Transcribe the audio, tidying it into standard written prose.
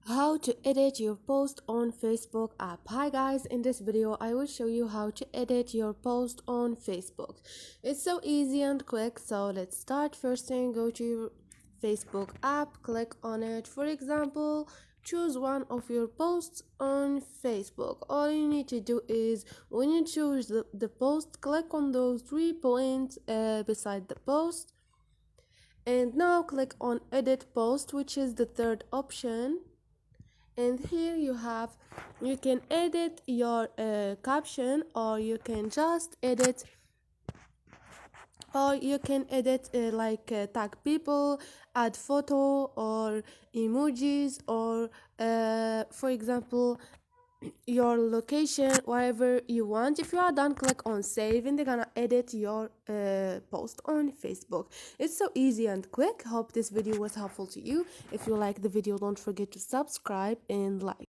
How to edit your post on Facebook app. Hi guys, in this video I will show you how to edit your post on Facebook. It's so easy and quick, so let's start. First thing, go to your Facebook app, click on it. For example, choose one of your posts on Facebook. All you need to do is, when you choose the post, click on those 3 points beside the post, and now click on edit post, which is the third option. And here you can edit your caption, or you can just edit, tag people, add photo or emojis, or for example your location, wherever you want. If you are done, click on save, and they're gonna edit your post on Facebook. It's so easy and quick. Hope this video was helpful to you. If you like the video, don't forget to subscribe and like.